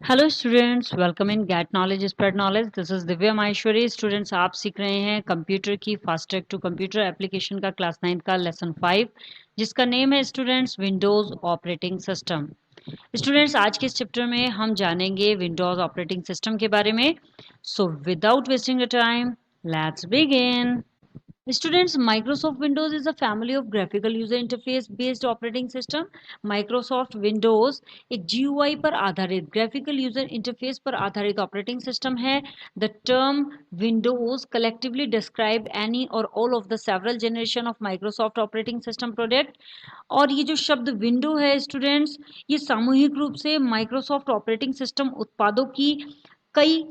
Hello students, welcome in get knowledge spread knowledge. This is Divya Maheshwari. Students, आप सीख रहे हैं कंप्यूटर की fast track to computer application का क्लास 9 का लेसन 5, जिसका नेम है students Windows operating system. Students, आज के इस चैप्टर में हम जानेंगे विंडोज ऑपरेटिंग सिस्टम के बारे में। So without wasting the time, let's begin. Students, Microsoft Windows is a family of graphical user interface based operating system. Microsoft Windows एक GUI पर आधारित graphical user interface पर आधारित operating system है. The term Windows collectively describe any or all of the several generation of Microsoft operating system product. और ये जो शब्द विंडो है स्टूडेंट्स, ये सामूहिक रूप से माइक्रोसॉफ्ट ऑपरेटिंग सिस्टम उत्पादों की कई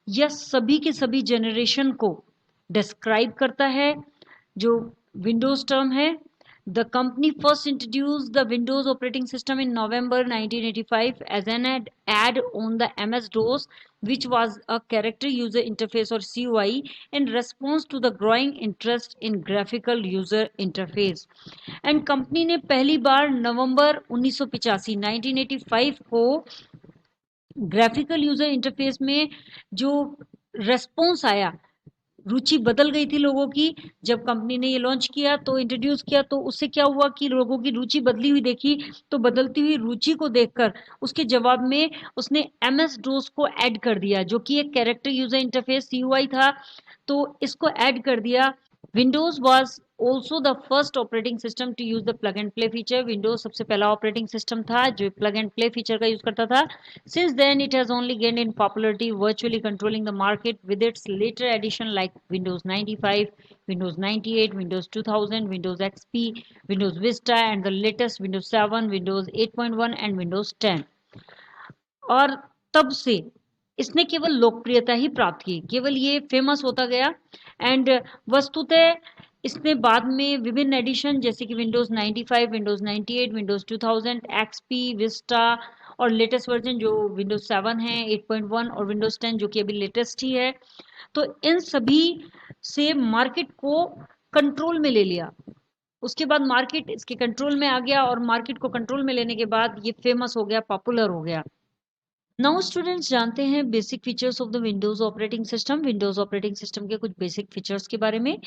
या सभी के सभी जनरेशन को डिस्क्राइब करता है। जो विंडोज टर्म है, the company first introduce the Windows operating system in November 1985 as an add on the MS DOS which was a character user interface or CUI in response to the growing interest in graphical user interface. And company ने पहली बार नवंबर 1985 1985 को graphical user interface में जो response आया, रुचि बदल गई थी लोगों की। जब कंपनी ने ये लॉन्च किया तो इंट्रोड्यूस किया, तो उससे क्या हुआ कि लोगों की रुचि बदली हुई देखी। तो बदलती हुई रुचि को देखकर उसके जवाब में उसने एमएस डोस को ऐड कर दिया, जो कि एक कैरेक्टर यूजर इंटरफेस सीयूआई था, तो इसको ऐड कर दिया। Windows was also the first operating system to use the plug and play feature. Windows सबसे पहला ऑपरेटिंग सिस्टम था जो प्लग एंड प्ले फीचर का यूज करता था। Since then, it has only gained in popularity, virtually controlling the market with its later addition like Windows 95, Windows 98, Windows 2000, Windows XP, Windows Vista, and the latest Windows 7, Windows 8.1, and Windows 10. और तब से इसने केवल लोकप्रियता ही प्राप्त की, केवल ये फेमस होता गया। एंड वस्तुतः इसने बाद में विभिन्न एडिशन जैसे कि Windows 95, Windows 98, Windows 2000, XP, Vista और लेटेस्ट वर्जन जो विंडोज 7 है, 8.1 और विंडोज 10 जो कि अभी लेटेस्ट ही है, तो इन सभी से मार्केट को कंट्रोल में ले लिया। उसके बाद मार्केट इसके कंट्रोल में आ गया और मार्केट को कंट्रोल में लेने के बाद ये फेमस हो गया, पॉपुलर हो गया। नाउ स्टूडेंट्स, जानते हैं basic features of the Windows operating system. Windows operating system के कुछ बेसिक फीचर्स के बारे में।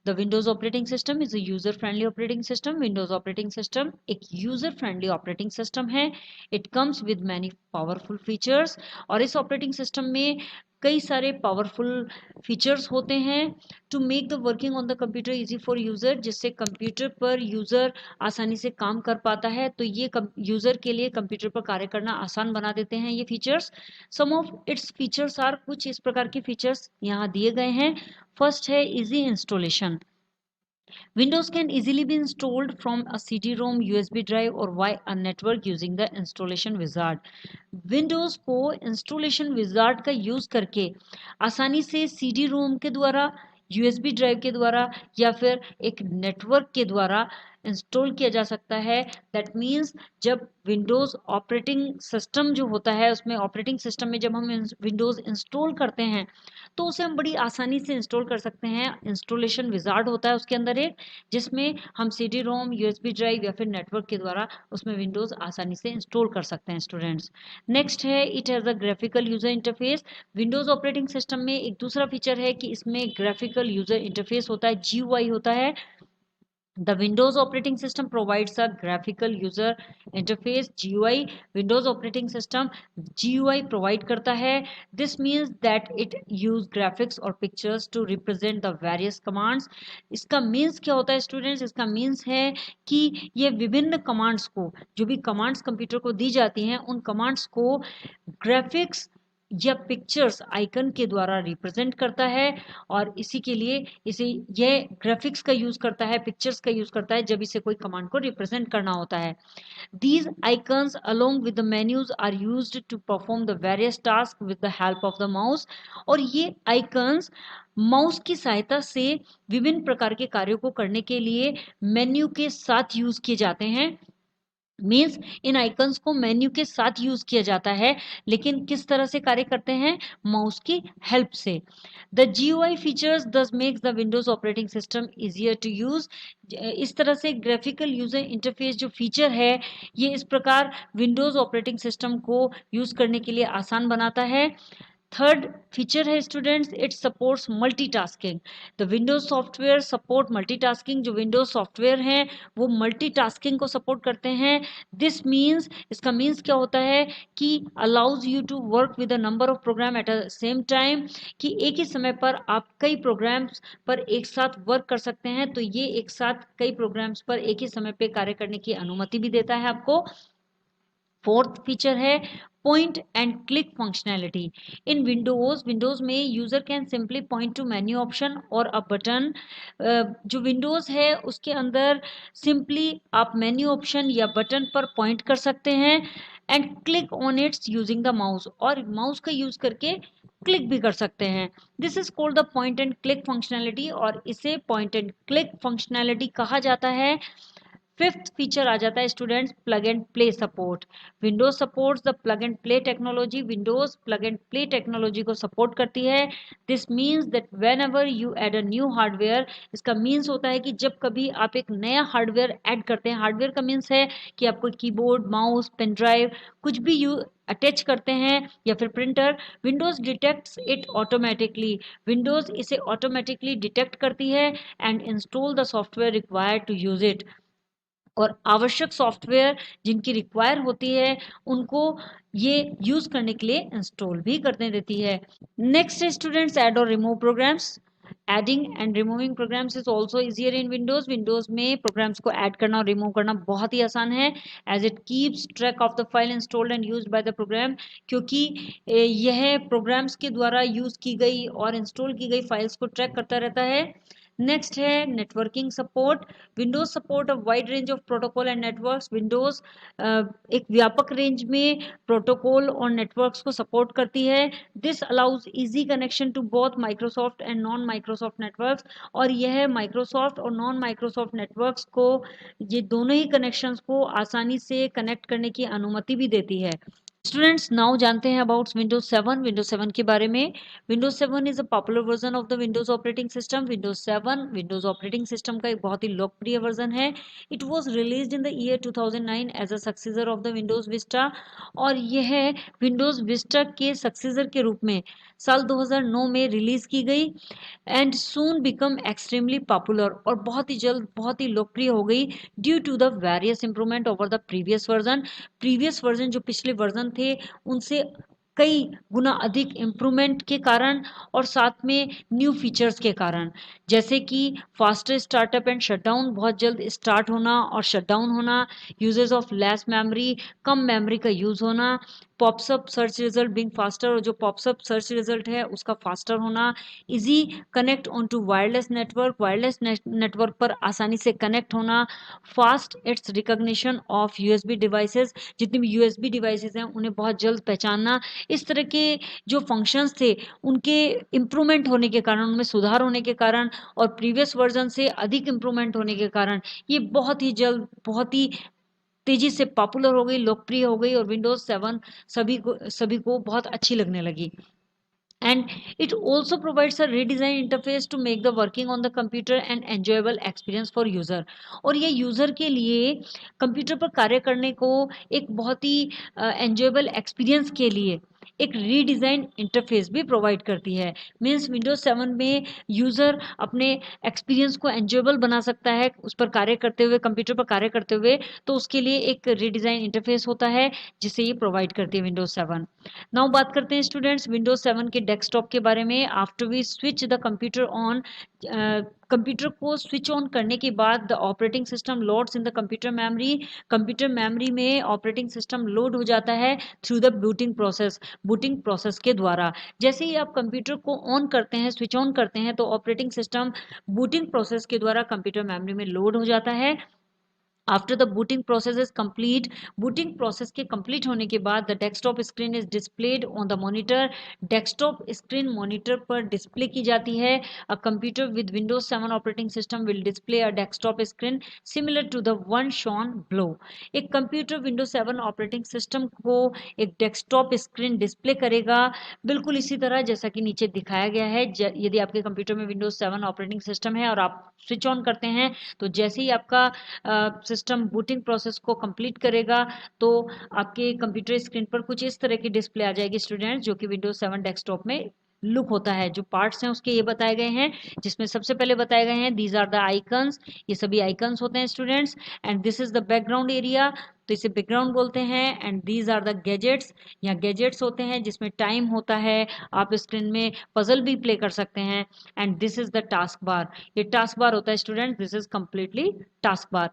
The Windows operating system is a user friendly operating system. Windows operating system एक यूजर फ्रेंडली ऑपरेटिंग सिस्टम है। It comes with many powerful features, और इस operating system में कई सारे पावरफुल फीचर्स होते हैं to make the working on the computer easy for user, जिससे कंप्यूटर पर यूजर आसानी से काम कर पाता है। तो ये यूजर के लिए कंप्यूटर पर कार्य करना आसान बना देते हैं ये features. Some of its features are, कुछ इस प्रकार के फीचर्स यहाँ दिए गए हैं। फर्स्ट है easy installation. Windows can easily be installed from a CD-ROM, USB drive or via a network using the installation wizard. Windows को installation wizard का यूज करके आसानी से CD-ROM के द्वारा, USB ड्राइव के द्वारा या फिर एक नेटवर्क के द्वारा इंस्टॉल किया जा सकता है। दैट मीन्स जब विंडोज ऑपरेटिंग सिस्टम जो होता है, उसमें ऑपरेटिंग सिस्टम में जब हम विंडोज इंस्टॉल करते हैं तो उसे हम बड़ी आसानी से इंस्टॉल कर सकते हैं। इंस्टॉलेशन विजार्ड होता है उसके अंदर एक, जिसमें हम सीडी रोम, यूएसबी ड्राइव या फिर नेटवर्क के द्वारा उसमें विंडोज आसानी से इंस्टॉल कर सकते हैं स्टूडेंट्स। नेक्स्ट है it has a graphical user interface. Windows operating system में एक दूसरा फीचर है कि इसमें ग्राफिकल यूजर इंटरफेस होता है, जीयूआई होता है। The Windows operating system provides a graphical user interface GUI. Windows operating system GUI provide करता है. This means that it use graphics or pictures to represent the various commands. इसका means क्या होता है स्टूडेंट्स? इसका means है कि ये विभिन्न commands को, जो भी commands कंप्यूटर को दी जाती हैं, उन commands को graphics या पिक्चर्स आइकन के द्वारा रिप्रेजेंट करता है। और इसी के लिए इसे यह ग्राफिक्स का यूज करता है, पिक्चर्स का यूज करता है जब इसे कोई कमांड को रिप्रेजेंट करना होता है। These icons along with the menus are used to perform the various tasks with the help of the mouse. और ये आइकन्स माउस की सहायता से विभिन्न प्रकार के कार्यों को करने के लिए मेन्यू के साथ यूज किए जाते हैं। मीन्स इन आइकन्स को मेन्यू के साथ यूज किया जाता है, लेकिन किस तरह से कार्य करते हैं? माउस की हेल्प से। The GUI features thus makes the Windows operating system easier to use. इस तरह से ग्राफिकल यूजर इंटरफेस जो फीचर है, ये इस प्रकार विंडोज ऑपरेटिंग सिस्टम को यूज करने के लिए आसान बनाता है। थर्ड फीचर है students, it supports multitasking. The Windows software support multitasking. जो विंडोज सॉफ्टवेयर हैं वो मल्टीटास्किंग को सपोर्ट करते हैं। दिस मीन्स, इसका मीन्स क्या होता है कि allows you to work with a number of program at a same time, कि एक ही समय पर आप कई प्रोग्राम्स पर एक साथ वर्क कर सकते हैं। तो ये एक साथ कई प्रोग्राम्स पर एक ही समय पे कार्य करने की अनुमति भी देता है आपको। फोर्थ फीचर है point and click functionality. In Windows में user can simply point to menu option और अ बटन। जो विंडोज है उसके अंदर सिंपली आप मेन्यू ऑप्शन या बटन पर पॉइंट कर सकते हैं and click on it's using the mouse, और माउस का यूज करके क्लिक भी कर सकते हैं। This is called the point and click functionality, और इसे पॉइंट एंड क्लिक फंक्शनैलिटी कहा जाता है। फिफ्थ फीचर आ जाता है students, plug and play support. Windows supports the plug and play technology. Windows plug and play technology को support करती है। This means that whenever you add a new hardware, इसका मीन्स होता है कि जब कभी आप एक नया हार्डवेयर ऐड करते हैं, हार्डवेयर का मीन्स है कि आप कोई कीबोर्ड, माउस, पेन ड्राइव कुछ भी यू अटैच करते हैं या फिर printer, Windows detects it automatically. Windows इसे ऑटोमेटिकली डिटेक्ट करती है and install the software required to use it, और आवश्यक सॉफ्टवेयर जिनकी रिक्वायर होती है उनको ये यूज करने के लिए इंस्टॉल भी करने देती है। नेक्स्ट स्टूडेंट्स, ऐड और remove programs. Adding and removing programs is also easier in Windows. Windows में प्रोग्राम्स को ऐड करना और रिमूव करना बहुत ही आसान है, as it keeps track of the file installed and used by the program, क्योंकि यह प्रोग्राम्स के द्वारा यूज की गई और इंस्टॉल की गई फाइल्स को ट्रैक करता रहता है। नेक्स्ट है networking support. Windows support a wide range of protocol and networks. Windows एक व्यापक रेंज में प्रोटोकॉल और नेटवर्क्स को सपोर्ट करती है। This allows easy connection to both Microsoft and non Microsoft networks, और यह माइक्रोसॉफ्ट और नॉन माइक्रोसॉफ्ट नेटवर्क्स को, ये दोनों ही कनेक्शंस को आसानी से कनेक्ट करने की अनुमति भी देती है। स्टूडेंट्स, नाउ जानते हैं अबाउट विंडोज 7। विंडोज 7 के बारे में। Windows 7 is a popular version of the Windows operating system. Windows 7 Windows operating system का एक बहुत ही लोकप्रिय वर्जन है। It was released in the year 2009 as a successor of the Windows Vista, और यह विंडोज विस्टा के सक्सेसर के रूप में साल 2009 में रिलीज की गई and soon become extremely popular, और बहुत ही जल्द बहुत ही लोकप्रिय हो गई due to the various improvement over the previous version. Previous version जो पिछले वर्जन थे उनसे कई गुना अधिक इम्प्रूवमेंट के कारण, और साथ में न्यू फीचर्स के कारण, जैसे कि फास्टर स्टार्टअप एंड शटडाउन, बहुत जल्द स्टार्ट होना और शटडाउन होना, यूजेस ऑफ लेस मेमोरी, कम मेमोरी का यूज होना, pops up search result being faster, और जो पॉप्सअप सर्च रिजल्ट है उसका फास्टर होना, easy connect on to wireless network, wireless network पर आसानी से कनेक्ट होना, fast its recognition of USB devices, जितनी भी यूएसबी डिवाइसेस हैं उन्हें बहुत जल्द पहचानना। इस तरह के जो फंक्शंस थे उनके इम्प्रूवमेंट होने के कारण, उनमें सुधार होने के कारण और प्रीवियस वर्जन से अधिक इम्प्रूवमेंट होने के कारण ये बहुत ही जल्द बहुत ही तेजी से पॉपुलर हो गई, लोकप्रिय हो गई, और विंडोज 7 सभी को बहुत अच्छी लगने लगी। And it also provides a redesigned interface to make the working on the computer an enjoyable experience for user, और ये यूज़र के लिए कंप्यूटर पर कार्य करने को एक बहुत ही एन्जॉयबल एक्सपीरियंस के लिए एक रीडिज़ाइन इंटरफेस भी प्रोवाइड करती है। मीन्स विंडोज 7 में यूज़र अपने एक्सपीरियंस को एन्जॉयबल बना सकता है उस पर कार्य करते हुए, कंप्यूटर पर कार्य करते हुए, तो उसके लिए एक रीडिज़ाइन इंटरफेस होता है जिसे ये प्रोवाइड करती है विंडोज 7। नाउ बात करते हैं स्टूडेंट्स विंडोज 7 के डेस्कटॉप के बारे में। After we switch the computer on, computer को स्विच ऑन करने के बाद the operating system loads in the computer memory, computer memory में ऑपरेटिंग सिस्टम लोड हो जाता है थ्रू द बूटिंग प्रोसेस के द्वारा। जैसे ही आप कंप्यूटर को ऑन करते हैं, स्विच ऑन करते हैं, तो ऑपरेटिंग सिस्टम बूटिंग प्रोसेस के द्वारा कंप्यूटर मेमोरी में लोड हो जाता है after the booting process is complete, booting process के कंप्लीट होने के बाद the desktop screen is displayed on the monitor, desktop screen monitor पर डिस्प्ले की जाती है। A computer with Windows 7 operating system will display a desktop screen similar to the one shown below. एक computer Windows 7 operating system को एक desktop screen display करेगा बिल्कुल इसी तरह जैसा कि नीचे दिखाया गया है। यदि आपके कंप्यूटर में विंडोज 7 ऑपरेटिंग सिस्टम है और आप स्विच ऑन करते हैं तो जैसे ही आपका सिस्टम बूटिंग प्रोसेस को कंप्लीट करेगा तो आपके कंप्यूटर स्क्रीन पर कुछ इस तरह की डिस्प्ले आ जाएगी स्टूडेंट, जो कि विंडोज 7 डेस्कटॉप में लुक होता है। जो पार्ट्स हैं उसके ये बताए गए हैं, जिसमें सबसे पहले बताए गए हैं दीज आर द आइकन्स, ये सभी आइकन्स होते हैं students, and this is the background area, तो इसे बैकग्राउंड बोलते हैं, and these are the gadgets, यहाँ गैजेट्स होते हैं जिसमें टाइम होता है, आप स्क्रीन में पजल भी प्ले कर सकते हैं, and this is the task bar, ये टास्क बार होता है student, this is completely task bar.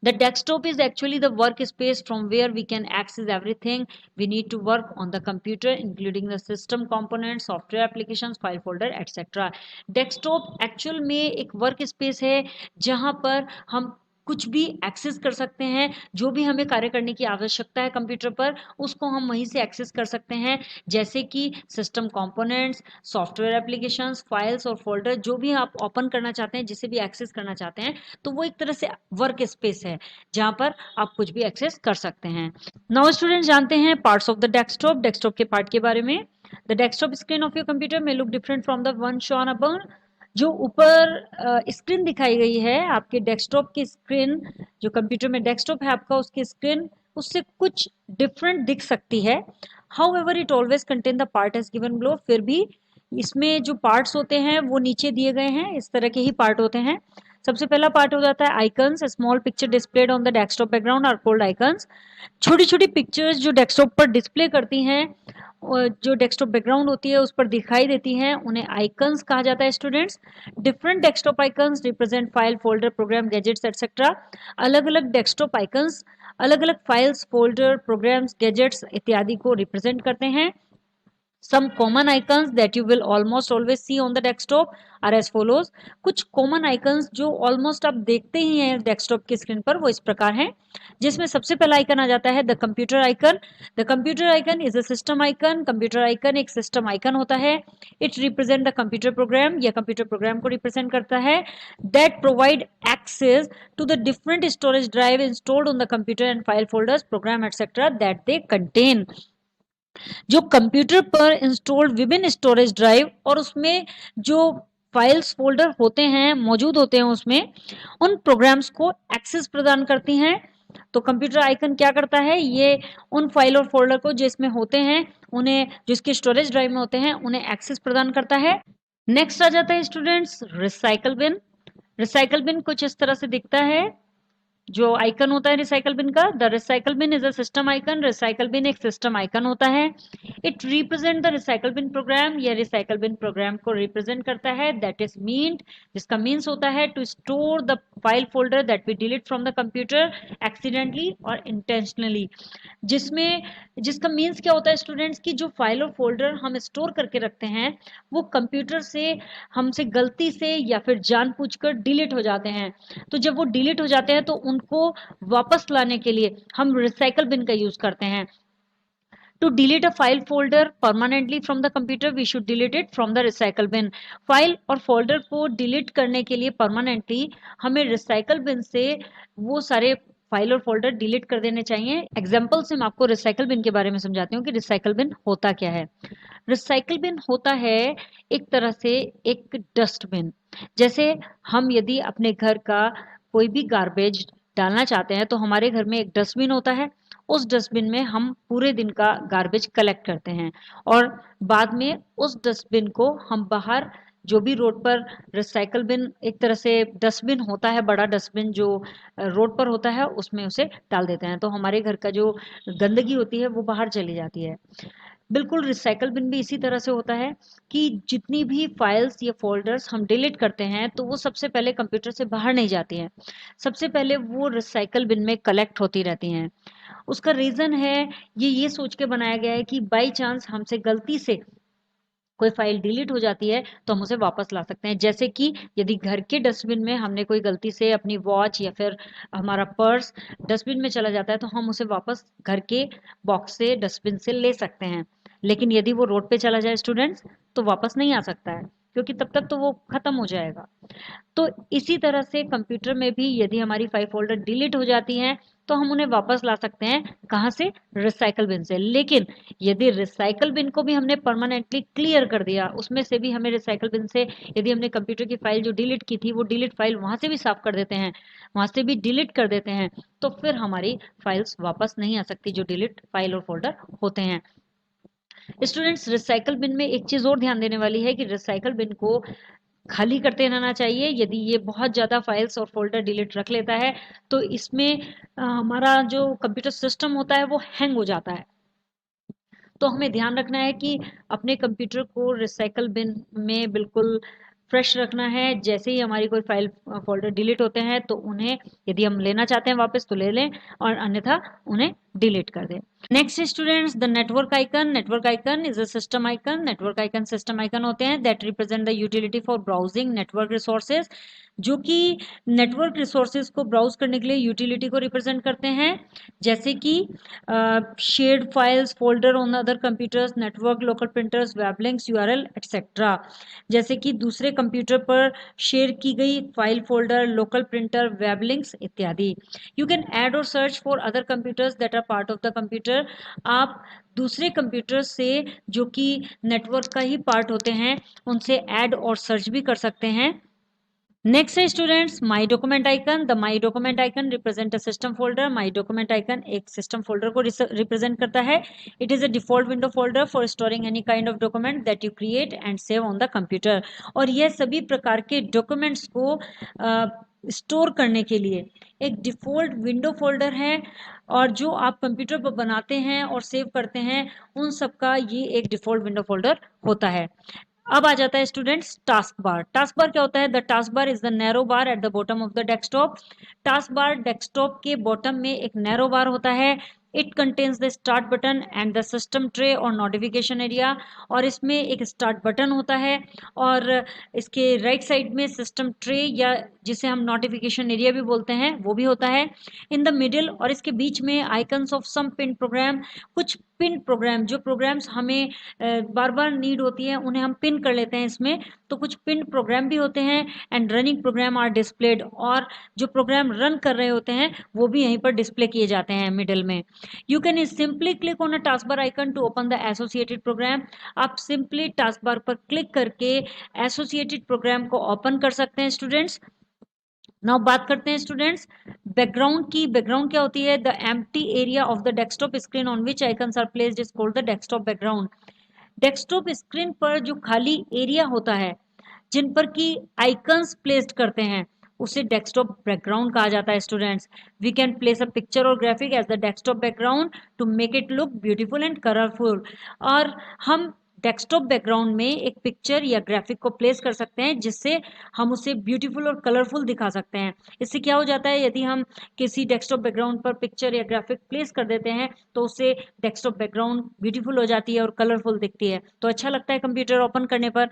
The desktop is actually the workspace from where we can access everything we need to work on the computer, including the system components, software applications, file folder, etc. Desktop actual में एक workspace है जहाँ पर हम कुछ भी access कर सकते हैं, जो भी हमें कार्य करने की आवश्यकता है कंप्यूटर पर उसको हम वहीं से एक्सेस कर सकते हैं, जैसे कि system components, software applications, files और फोल्डर, जो भी आप ओपन करना चाहते हैं, जिसे भी एक्सेस करना चाहते हैं, तो वो एक तरह से वर्क स्पेस है जहां पर आप कुछ भी एक्सेस कर सकते हैं। नाउ स्टूडेंट जानते हैं parts of the desktop, desktop के पार्ट के बारे में। The desktop screen of your computer में look different from the one shown above. जो ऊपर स्क्रीन दिखाई गई है आपके डेस्कटॉप की स्क्रीन, जो कंप्यूटर में डेस्कटॉप है आपका, उसकी स्क्रीन उससे कुछ डिफरेंट दिख सकती है। However it always contain the part as given below, फिर भी इसमें जो पार्ट्स होते हैं वो नीचे दिए गए हैं, इस तरह के ही पार्ट होते हैं। सबसे पहला पार्ट हो जाता है icons, small picture displayed on the desktop background are called icons. छोटी छोटी पिक्चर्स जो डेस्कटॉप पर डिस्प्ले करती हैं, जो डेस्कटॉप बैकग्राउंड होती है उस पर दिखाई देती हैं, उन्हें आइकन्स कहा जाता है students. Different desktop icons represent file, folder, program, gadgets etcetera. अलग अलग डेस्कटॉप आइकन्स अलग अलग फाइल्स, फोल्डर, प्रोग्राम्स, गैजेट्स इत्यादि को रिप्रेजेंट करते हैं। Some common icons that you will almost always see on the desktop are as follows. कुछ common icons जो almost आप देखते ही हैं desktop की स्क्रीन पर, वो इस प्रकार हैं, जिसमें सबसे पहला आइकन आ जाता है the computer icon. The computer icon is a system icon. Computer icon एक सिस्टम आइकन होता है। It represent the computer program, यह कंप्यूटर प्रोग्राम को रिप्रेजेंट करता है। That provide access to the different storage drive installed on the computer and file folders, program etcetera that they contain. जो computer पर installed विभिन्न storage drive और उसमें जो फाइल्स फोल्डर होते हैं, मौजूद होते हैं, उसमें उन प्रोग्राम्स को एक्सेस प्रदान करती हैं। तो कंप्यूटर आइकन क्या करता है, ये उन फाइल और फोल्डर को जिसमें होते हैं, उन्हें जिसके स्टोरेज ड्राइव में होते हैं, उन्हें एक्सेस प्रदान करता है। नेक्स्ट आ जाता है students recycle bin. Recycle bin कुछ इस तरह से दिखता है, जो आइकन होता है रिसाइकल बिन का। The recycle bin is a system icon. Recycle bin एक सिस्टम आइकन होता है। It represent the recycle bin program, यह रिसाइकल बिन प्रोग्राम को रिप्रेजेंट करता है। दैट इज मीन्ड, जिसका मीन्स होता है to store the file folder that we delete from the computer accidentally और इंटेंशनली। जिसमें जिसका मीन्स क्या होता है स्टूडेंट्स की जो फाइल और फोल्डर हम स्टोर करके रखते हैं वो कंप्यूटर से हमसे गलती से या फिर जानबूझकर डिलीट हो जाते हैं। तो जब वो डिलीट हो जाते हैं तो उनको वापस लाने के लिए हम रिसाइकल बिन का यूज करते हैं। To delete a file folder permanently from the computer, we should delete it from the recycle bin. File और फोल्डर को डिलीट करने के लिए परमानेंटली हमें रिसाइकल बिन से वो सारे फाइल और फोल्डर डिलीट कर देने चाहिए। एग्जाम्पल से मैं आपको रिसाइकल बिन के बारे में समझाती हूँ कि रिसाइकल बिन होता क्या है। रिसाइकल बिन होता है एक तरह से एक डस्टबिन। जैसे हम यदि अपने घर का कोई भी गार्बेज डालना चाहते हैं तो हमारे घर में एक डस्टबिन होता है। उस डस्टबिन में हम पूरे दिन का गार्बेज कलेक्ट करते हैं और बाद में उस डस्टबिन को हम बाहर जो भी रोड पर रिसाइकल बिन एक तरह से डस्टबिन होता है, बड़ा डस्टबिन जो रोड पर होता है, उसमें उसे डाल देते हैं। तो हमारे घर का जो गंदगी होती है वो बाहर चली जाती है। बिल्कुल रिसाइकल बिन भी इसी तरह से होता है कि जितनी भी फाइल्स या फोल्डर्स हम डिलीट करते हैं तो वो सबसे पहले कंप्यूटर से बाहर नहीं जाती हैं, सबसे पहले वो रिसाइकल बिन में कलेक्ट होती रहती हैं। उसका रीज़न है ये सोच के बनाया गया है कि बाई चांस हमसे गलती से कोई फाइल डिलीट हो जाती है तो हम उसे वापस ला सकते हैं। जैसे कि यदि घर के डस्टबिन में हमने कोई गलती से अपनी वॉच या फिर हमारा पर्स डस्टबिन में चला जाता है तो हम उसे वापस घर के बॉक्स से डस्टबिन से ले सकते हैं। लेकिन यदि वो रोड पे चला जाए स्टूडेंट्स तो वापस नहीं आ सकता है, क्योंकि तब तक तो वो खत्म हो जाएगा। तो इसी तरह से कंप्यूटर में भी यदि हमारी फाइल फोल्डर डिलीट हो जाती हैं तो हम उन्हें वापस ला सकते हैं। कहाँ से? रिसाइकल बिन से। लेकिन यदि रिसाइकल बिन को भी हमने परमानेंटली क्लियर कर दिया, उसमें से भी हमें रिसाइकल बिन से यदि हमने कंप्यूटर की फाइल जो डिलीट की थी वो डिलीट फाइल वहां से भी साफ कर देते हैं, वहां से भी डिलीट कर देते हैं, तो फिर हमारी फाइल्स वापस नहीं आ सकती जो डिलीट फाइल और फोल्डर होते हैं। स्टूडेंट्स, रिसाइकल बिन में एक चीज और ध्यान देने वाली है कि रिसाइकल बिन को खाली करते रहना चाहिए। यदि ये बहुत ज़्यादा फाइल्स और फोल्डर डिलीट रख लेता है तो इसमें हमारा जो कंप्यूटर सिस्टम होता है वो हैंग हो जाता है। तो हमें ध्यान रखना है कि अपने कंप्यूटर को रिसाइकल बिन में बिल्कुल फ्रेश रखना है। जैसे ही हमारी कोई फाइल फोल्डर डिलीट होते हैं तो उन्हें यदि हम लेना चाहते हैं वापस तो ले लें, और अन्यथा उन्हें डिलीट कर दें। Next students, the network icon. Network icon is a system icon. Network icon system icon होते हैं that represent the utility for browsing network resources, जो कि नेटवर्क रिसोर्सेज को ब्राउज करने के लिए यूटिलिटी को रिप्रेजेंट करते हैं। जैसे कि shared files, folder on other computers, network, local printers, web links, URL etcetera. जैसे कि दूसरे कंप्यूटर पर शेयर की गई file, folder, local printer, web links इत्यादि। यू कैन ऐड और search for other computers that are part of the computer. आप दूसरे कंप्यूटर से जो कि नेटवर्क का ही पार्ट होते हैं उनसे ऐड और सर्च भी कर सकते हैं। नेक्स्ट है students my document icon. The my document icon represent a system folder. My document icon एक सिस्टम फोल्डर को रिप्रेजेंट करता है। It is a default window folder for storing any kind of document that you create and save on the computer. और यह सभी प्रकार के documents को स्टोर करने के लिए एक डिफॉल्ट विंडो फोल्डर है, और जो आप कंप्यूटर पर बनाते हैं और सेव करते हैं उन सब का ये एक डिफॉल्ट विंडो फोल्डर होता है। अब आ जाता है students task bar. Task bar क्या होता है? The task bar is the narrow bar at the bottom of the desktop. Task bar desktop के बॉटम में एक नैरो बार होता है। It contains the start button and the system tray और notification area. और इसमें एक स्टार्ट बटन होता है और इसके राइट साइड में सिस्टम ट्रे या जिसे हम नोटिफिकेशन एरिया भी बोलते हैं वो भी होता है। इन द मिडिल और इसके बीच में icons of some pin program. कुछ पिन प्रोग्राम, जो प्रोग्राम्स हमें बार बार नीड होती है उन्हें हम पिन कर लेते हैं इसमें, तो कुछ पिन प्रोग्राम भी होते हैं। And running program are displayed, और जो प्रोग्राम रन कर रहे होते हैं वो भी यहीं पर डिस्प्ले किए जाते हैं मिडिल में। You can simply click on a task bar icon to open the associated program. आप सिंपली टास्क बार पर क्लिक करके एसोसिएटेड प्रोग्राम को ओपन कर सकते हैं स्टूडेंट्स। नाउ बात करते हैं स्टूडेंट्स बैकग्राउंड की। बैकग्राउंड क्या होती है? The empty area of the desktop screen on which icons are placed is called the desktop background. Desktop screen पर जो खाली एरिया होता है जिन पर की आइकन्स प्लेस्ड करते हैं उसे डेस्कटॉप बैकग्राउंड कहा जाता है students. We can place a picture और graphic as the desktop background to make it look beautiful and colourful. और हम डेस्कटॉप बैकग्राउंड में एक पिक्चर या ग्राफिक को प्लेस कर सकते हैं जिससे हम उसे ब्यूटीफुल और कलरफुल दिखा सकते हैं। इससे क्या हो जाता है, यदि हम किसी डेस्कटॉप बैकग्राउंड पर पिक्चर या ग्राफिक प्लेस कर देते हैं तो उससे डेस्कटॉप बैकग्राउंड ब्यूटीफुल हो जाती है और कलरफुल दिखती है, तो अच्छा लगता है कंप्यूटर ओपन करने पर।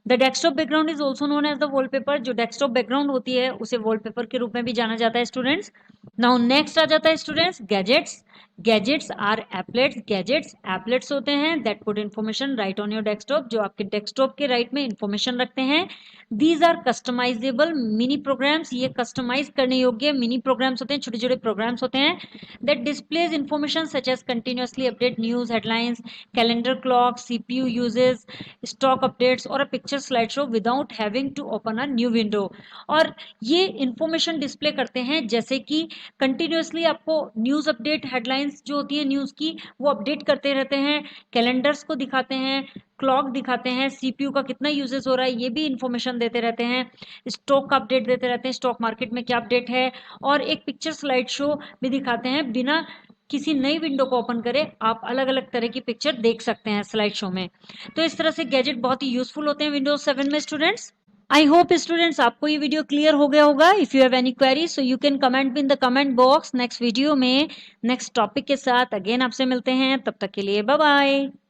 The desktop background is also known as the wallpaper. जो डेस्कटॉप बैकग्राउंड होती है उसे वॉलपेपर के रूप में भी जाना जाता है स्टूडेंट्स। नाउ नेक्स्ट आ जाता है students gadgets. Gadgets are applets. Gadgets applets होते हैं that put information right on your desktop, जो आपके डेस्कटॉप के राइट में इन्फॉर्मेशन रखते हैं। These are customizable mini programs. ये कस्टमाइज करने योग्य मिनी प्रोग्राम्स होते हैं, छोटे छोटे प्रोग्राम्स होते हैं that displays information such as continuously update news headlines, calendar, clock, CPU uses, stock updates और a picture slide show without having to open a new window. और ये इंफॉर्मेशन डिस्प्ले करते हैं जैसे कि कंटिन्यूअसली आपको न्यूज अपडेट, हेडलाइंस जो होती है न्यूज की वो अपडेट करते रहते हैं, कैलेंडर्स को दिखाते हैं, क्लॉक दिखाते हैं, सीपीयू का कितना यूजेस हो रहा है ये भी इंफॉर्मेशन देते रहते हैं, स्टॉक का अपडेट देते रहते हैं, स्टॉक मार्केट में क्या अपडेट है, और एक पिक्चर स्लाइड शो भी दिखाते हैं। बिना किसी नई विंडो को ओपन करे आप अलग अलग तरह की पिक्चर देख सकते हैं स्लाइड शो में। तो इस तरह से गैजेट बहुत ही यूजफुल होते हैं विंडोज 7 में स्टूडेंट्स। आई होप स्टूडेंट्स आपको ये वीडियो क्लियर हो गया होगा। If you have any query so you can comment in the comment box. Next video में नेक्स्ट टॉपिक के साथ अगेन आपसे मिलते हैं, तब तक के लिए बाय बाय।